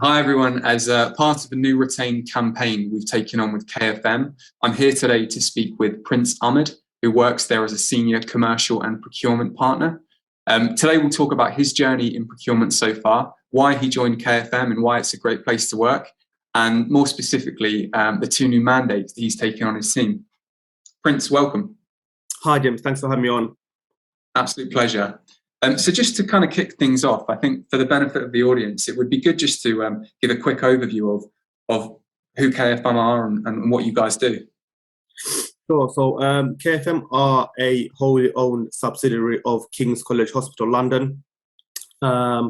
Hi everyone, as part of a new retained campaign we've taken on with KFM, I'm here today to speak with Prince Ahmed, who works there as a senior commercial and procurement partner. Today we'll talk about his journey in procurement so far, why he joined KFM and why it's a great place to work, and more specifically, the two new mandates that he's taken on his team. Prince, welcome. Hi James, thanks for having me on. Absolute pleasure. So just to kind of kick things off, I think for the benefit of the audience, it would be good just to give a quick overview of who KFM are and what you guys do. Sure. So KFM are a wholly owned subsidiary of King's College Hospital, London. I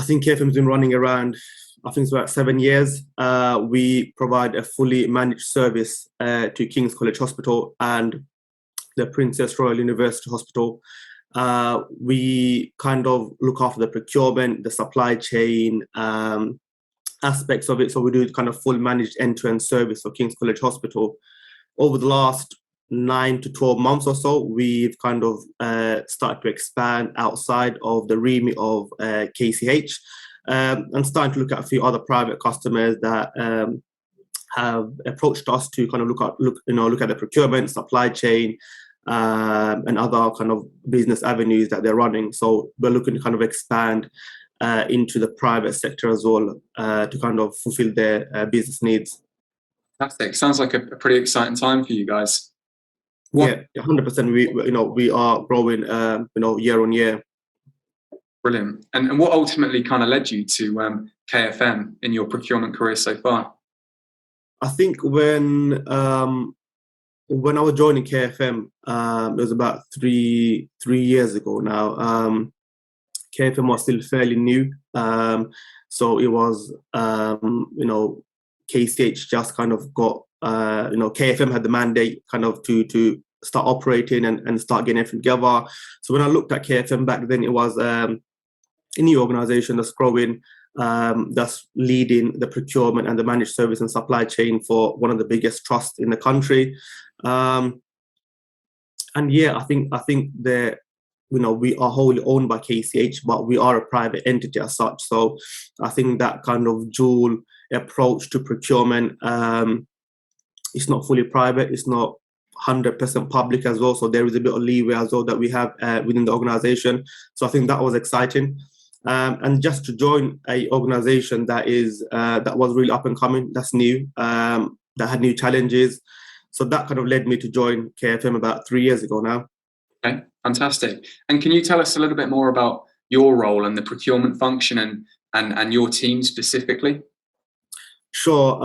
think KFM's been running around, I think it's about 7 years. We provide a fully managed service to King's College Hospital and the Princess Royal University Hospital. We kind of look after the procurement, the supply chain aspects of it. So we do kind of full managed end-to-end service for King's College Hospital. Over the last 9 to 12 months or so, we've kind of started to expand outside of the remit of KCH and starting to look at a few other private customers that have approached us to kind of look at the procurement, supply chain, and other kind of business avenues that they're running. So we're looking to kind of expand into the private sector as well to kind of fulfill their business needs. Fantastic. Sounds like a pretty exciting time for you guys. Yeah, 100%. We are growing, year on year. Brilliant. And what ultimately kind of led you to KFM in your procurement career so far? I think when I was joining KFM, it was about three years ago now. KFM was still fairly new, so it was KCH just kind of got KFM had the mandate kind of to start operating and start getting everything together. So when I looked at KFM back then, it was a new organization that's growing, that's leading the procurement and the managed service and supply chain for one of the biggest trusts in the country. And yeah, I think that we are wholly owned by KCH, but we are a private entity as such. So I think that kind of dual approach to procurement, it's not fully private, it's not 100% public as well. So there is a bit of leeway as well that we have within the organization. So I think that was exciting. And just to join a organization that was really up and coming, that's new, that had new challenges. So that kind of led me to join KFM about 3 years ago now. Okay, fantastic. And can you tell us a little bit more about your role and the procurement function and your team specifically? Sure.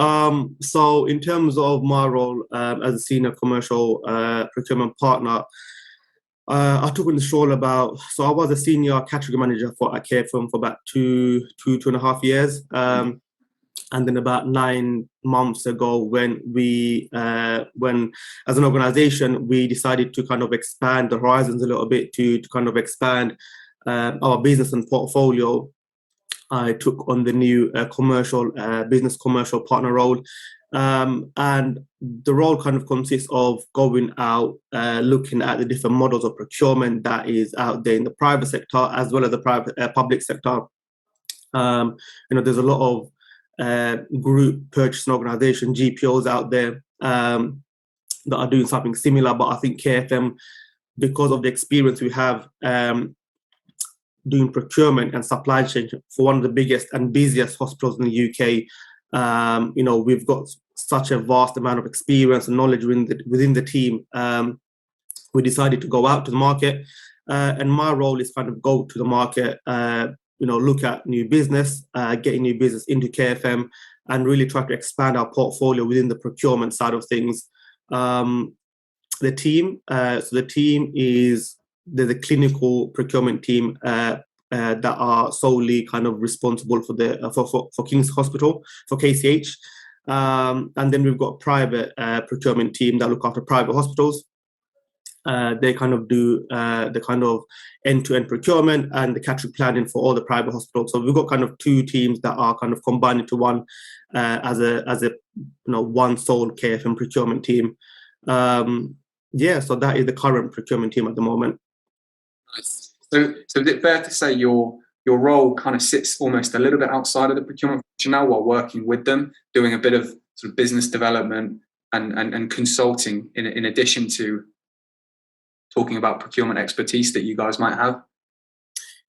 So in terms of my role as a senior commercial procurement partner, I took on this role so I was a senior category manager at KFM for about two and a half years. And then about 9 months ago, when as an organization, we decided to kind of expand the horizons a little bit to kind of expand our business and portfolio, I took on the new business commercial partner role. And the role kind of consists of going out, looking at the different models of procurement that is out there in the private sector as well as the public sector. There's a lot of group purchasing organization, GPOs out there that are doing something similar, but I think KFM, because of the experience we have doing procurement and supply chain for one of the biggest and busiest hospitals in the UK, we've got such a vast amount of experience and knowledge within the team. We decided to go out to the market, and my role is kind of go to the market, look at new business, getting new business into KFM, and really try to expand our portfolio within the procurement side of things. The team is the clinical procurement team that are solely kind of responsible for King's Hospital, for KCH. And then we've got a private procurement team that look after private hospitals. They kind of do the kind of end-to-end procurement and the category planning for all the private hospitals. So we've got kind of two teams that are kind of combined into one as a one sole KFM procurement team. So that is the current procurement team at the moment. Nice. So is it fair to say you're your role kind of sits almost a little bit outside of the procurement function now, while working with them, doing a bit of sort of business development and consulting in addition to talking about procurement expertise that you guys might have.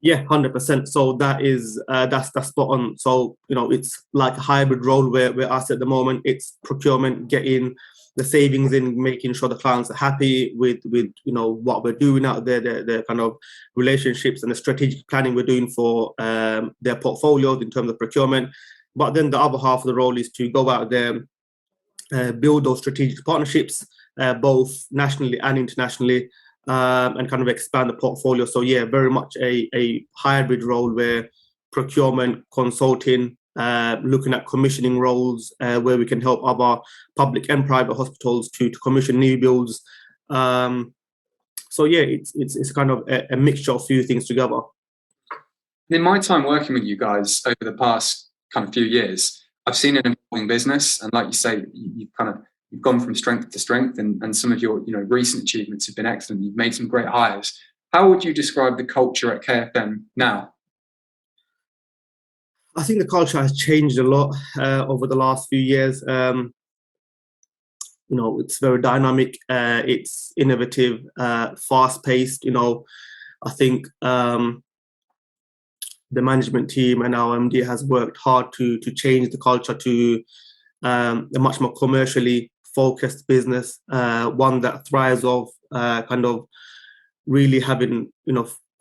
Yeah, 100%. So that's spot on. So it's like a hybrid role where us at the moment, it's procurement, getting the savings in, making sure the clients are happy with what we're doing out there, the kind of relationships and the strategic planning we're doing for their portfolios in terms of procurement. But then the other half of the role is to go out there, build those strategic partnerships, both nationally and internationally, and kind of expand the portfolio. So yeah, very much a hybrid role where procurement, consulting, looking at commissioning roles, where we can help other public and private hospitals to commission new builds. So yeah, it's kind of a mixture of a few things together. In my time working with you guys over the past kind of few years, I've seen an evolving business, and like you say, you've gone from strength to strength, and some of your recent achievements have been excellent. You've made some great hires. How would you describe the culture at KFM now? I think the culture has changed a lot over the last few years. It's very dynamic, it's innovative, fast-paced. I think the management team and our MD has worked hard to change the culture to a much more commercially focused business, one that thrives off kind of really having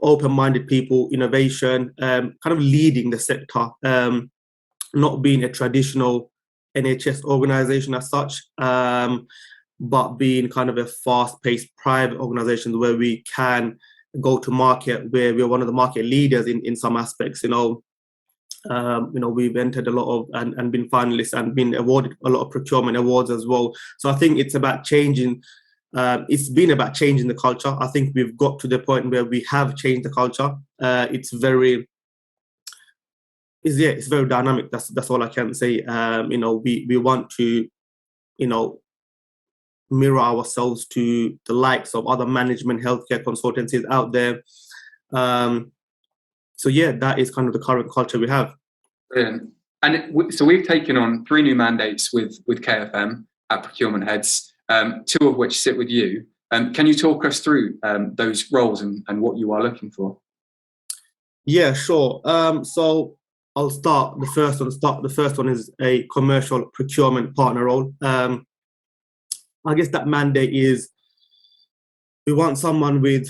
open-minded people, innovation, kind of leading the sector, not being a traditional NHS organization as such, but being kind of a fast-paced private organization where we can go to market, where we're one of the market leaders in some aspects. We've entered a lot of and been finalists and been awarded a lot of procurement awards as well. So I think it's about changing. It's been about changing the culture. I think we've got to the point where we have changed the culture. It's very dynamic. That's all I can say. We want to, mirror ourselves to the likes of other management healthcare consultancies out there. So yeah, that is kind of the current culture we have. Brilliant. And so we've taken on 3 new mandates with KFM at Procurement Heads, 2 of which sit with you. Can you talk us through those roles and what you are looking for? Yeah, sure. So I'll start the first one. The first one is a commercial procurement partner role. I guess that mandate is, we want someone with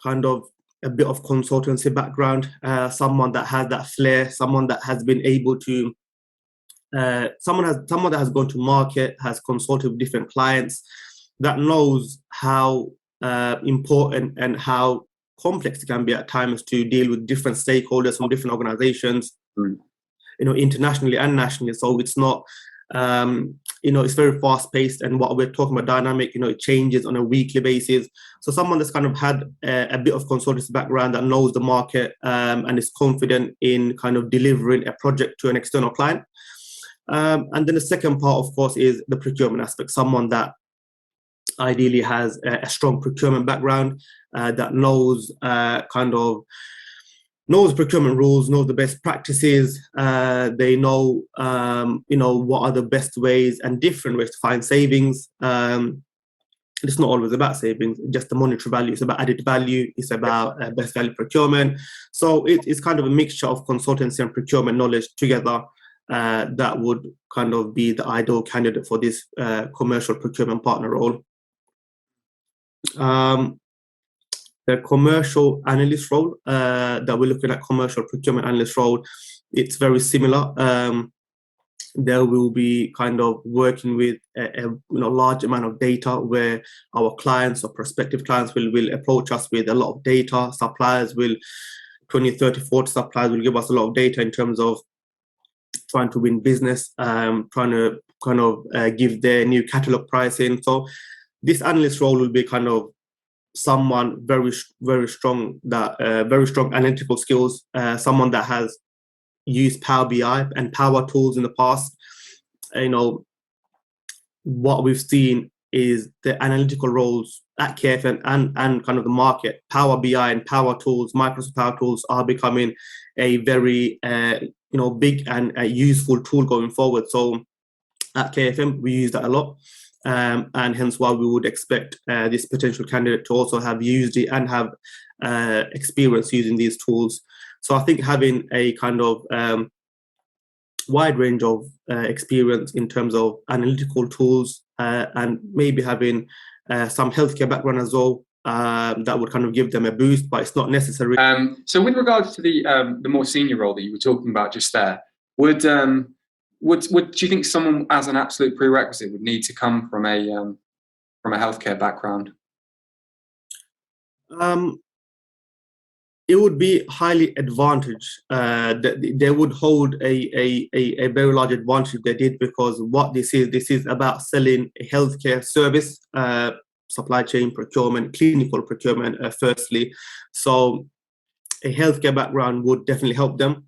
kind of a bit of consultancy background, someone that has that flair, someone that has been able to, someone that has gone to market, has consulted with different clients, that knows how important and how complex it can be at times to deal with different stakeholders from different organizations, internationally and nationally. So it's not, it's very fast paced, and what we're talking about dynamic, it changes on a weekly basis. So someone that's kind of had a bit of consultancy background, that knows the market, and is confident in kind of delivering a project to an external client. And then the second part, of course, is the procurement aspect. Someone that ideally has a strong procurement background, that knows knows procurement rules, knows the best practices. They know, what are the best ways and different ways to find savings. It's not always about savings, just the monetary value. It's about added value. It's about best value procurement. So it's kind of a mixture of consultancy and procurement knowledge together, that would kind of be the ideal candidate for this commercial procurement partner role. The commercial analyst role that we're looking at, commercial procurement analyst role, it's very similar. There will be kind of working with a large amount of data, where our clients or prospective clients will approach us with a lot of data. Suppliers will, 20, 30, 40 suppliers will give us a lot of data in terms of trying to win business, trying to kind of give their new catalog pricing. So this analyst role will be kind of someone very strong, that very strong analytical skills, someone that has used Power BI and Power tools in the past. What we've seen is the analytical roles at KFM and kind of the market. Power BI and Power Tools, Microsoft Power Tools are becoming a very big and useful tool going forward. So at KFM, we use that a lot. And hence why we would expect this potential candidate to also have used it and have experience using these tools. So I think having a kind of wide range of experience in terms of analytical tools and maybe having some healthcare background as well, that would kind of give them a boost, but it's not necessary. So with regards to the more senior role that you were talking about just there, would do you think someone as an absolute prerequisite would need to come from a healthcare background? It would be highly advantaged. They would hold a very large advantage if they did, because what this is about selling a healthcare service, supply chain procurement, clinical procurement, firstly. So a healthcare background would definitely help them.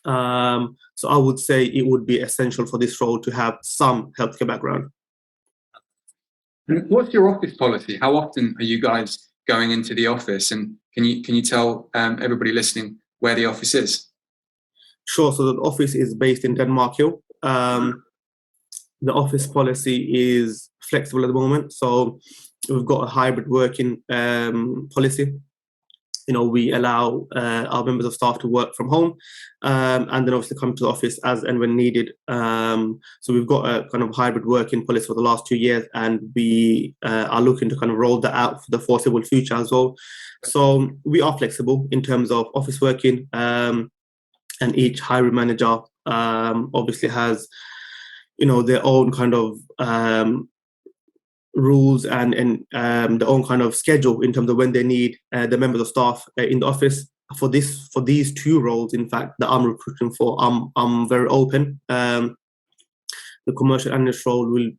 So I would say it would be essential for this role to have some healthcare background. And what's your office policy? How often are you guys going into the office? And can you tell everybody listening where the office is? Sure. So the office is based in Denmark Hill. The office policy is flexible at the moment. So we've got a hybrid working policy. We allow our members of staff to work from home, and then obviously come to the office as and when needed. So we've got a kind of hybrid working policy for the last 2 years, and we are looking to kind of roll that out for the foreseeable future as well. So we are flexible in terms of office working, and each hiring manager obviously has, their own kind of rules and their own kind of schedule in terms of when they need the members of staff in the office. For these two roles, in fact, that I'm recruiting for, I'm very open. The commercial analyst role will,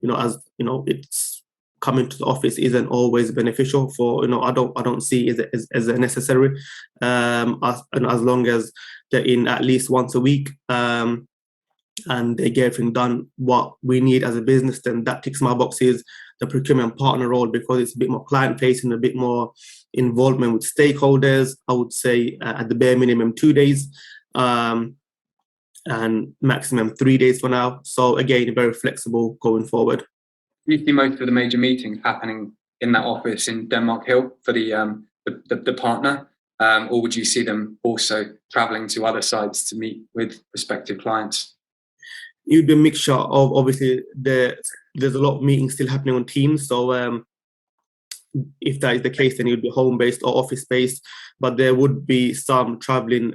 it's coming to the office isn't always beneficial for, I don't see it as necessary. And as long as they're in at least once a week, and they get everything done what we need as a business, then that ticks my boxes. The procurement partner role, because it's a bit more client facing, a bit more involvement with stakeholders, I would say at the bare minimum 2 days, and maximum 3 days for now. So again, very flexible going forward. Do you see most of the major meetings happening in that office in Denmark Hill for the partner, or would you see them also traveling to other sites to meet with prospective clients? It would be a mixture of, obviously, there's a lot of meetings still happening on Teams. So if that is the case, then it would be home-based or office-based. But there would be some traveling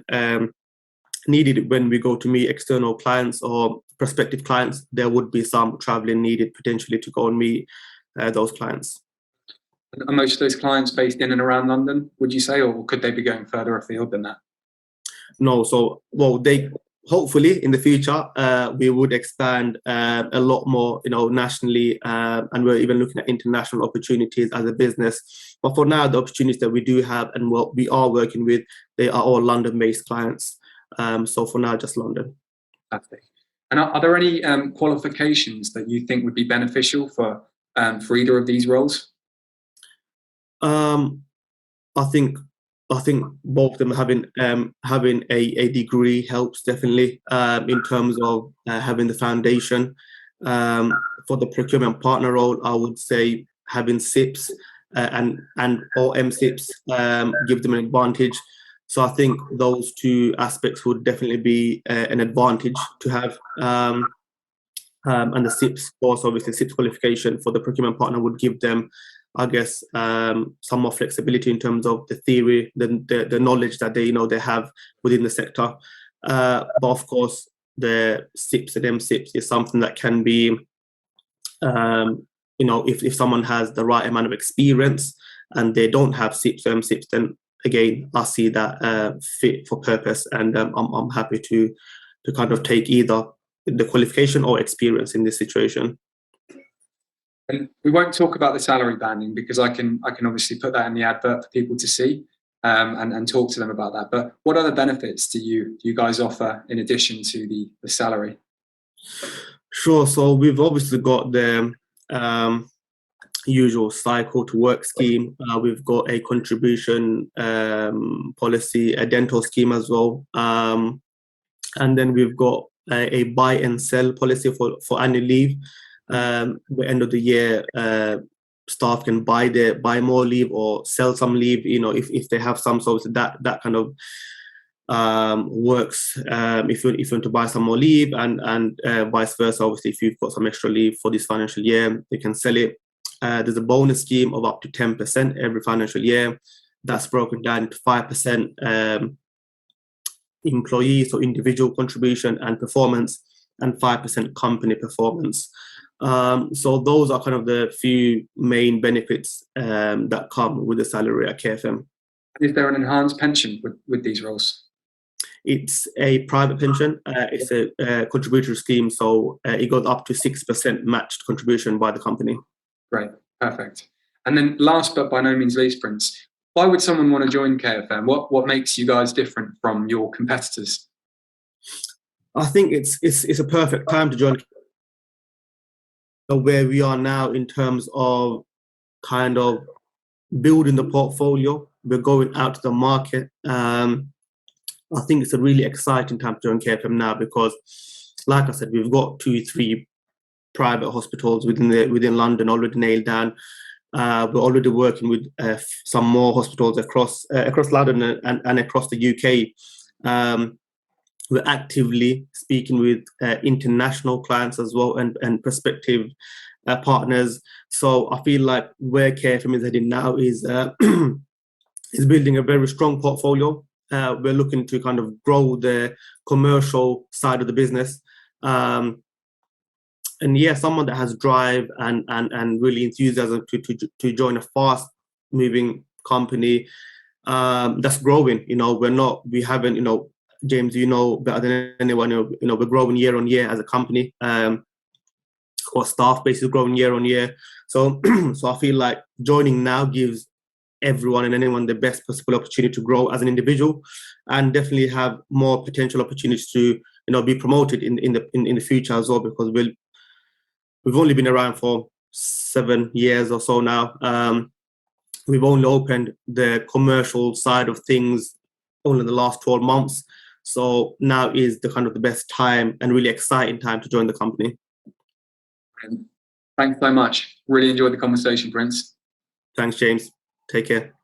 needed when we go to meet external clients or prospective clients. There would be some traveling needed potentially to go and meet those clients. Are most of those clients based in and around London, would you say, or could they be going further afield than that? No. So, hopefully in the future, we would expand a lot more, nationally, and we're even looking at international opportunities as a business. But for now, the opportunities that we do have and what we are working with, they are all London-based clients. So for now, just London. Fantastic. And are there any qualifications that you think would be beneficial for either of these roles? I think both of them having a degree helps definitely in terms of having the foundation. For the procurement partner role, I would say having SIPs and or MSIPs give them an advantage. So I think those two aspects would definitely be an advantage to have. And the SIPs, also obviously SIPs qualification for the procurement partner would give them, I guess, some more flexibility in terms of the theory, the knowledge that they have within the sector. But of course, the SIPs and MSIPs is something that can be, if someone has the right amount of experience and they don't have SIPs or MSIPs, then again, I see that fit for purpose, and I'm happy to kind of take either the qualification or experience in this situation. And we won't talk about the salary banding because I can obviously put that in the advert for people to see and talk to them about that. But what other benefits do you guys offer in addition to the salary? Sure. So we've obviously got the usual cycle to work scheme. We've got a contribution policy, a dental scheme as well. And then we've got a buy and sell policy for annual leave. At the end of the year, staff can buy more leave or sell some leave, if they have some. So that kind of works if you want to buy some more leave, and vice versa. Obviously, if you've got some extra leave for this financial year, you can sell it. There's a bonus scheme of up to 10% every financial year. That's broken down into 5% employee, so individual contribution and performance, and 5% company performance. So those are kind of the few main benefits that come with the salary at KFM. Is there an enhanced pension with these roles? It's a private pension. It's a contributory scheme, so it goes up to 6% matched contribution by the company. Great, perfect. And then last but by no means least, Prince, why would someone want to join KFM? What makes you guys different from your competitors? I think it's a perfect time to join where we are now in terms of kind of building the portfolio. We're going out to the market. I think it's a really exciting time to join KFM now because, like I said, we've got 2-3 private hospitals within London already nailed down. We're already working with some more hospitals across London and across the UK. We're actively speaking with international clients as well and prospective partners. So I feel like where KFM is heading now is building a very strong portfolio. We're looking to kind of grow the commercial side of the business. And yeah, someone that has drive and really enthusiasm to join a fast moving company that's growing. We haven't, James, better than anyone, we're growing year on year as a company. Our staff base is growing year on year. So I feel like joining now gives everyone and anyone the best possible opportunity to grow as an individual, and definitely have more potential opportunities to be promoted in the future as well, because we've only been around for 7 years or so now. We've only opened the commercial side of things only in the last 12 months. So now is the best time and really exciting time to join the company. Thanks so much. Really enjoyed the conversation, Prince. Thanks, James. Take care.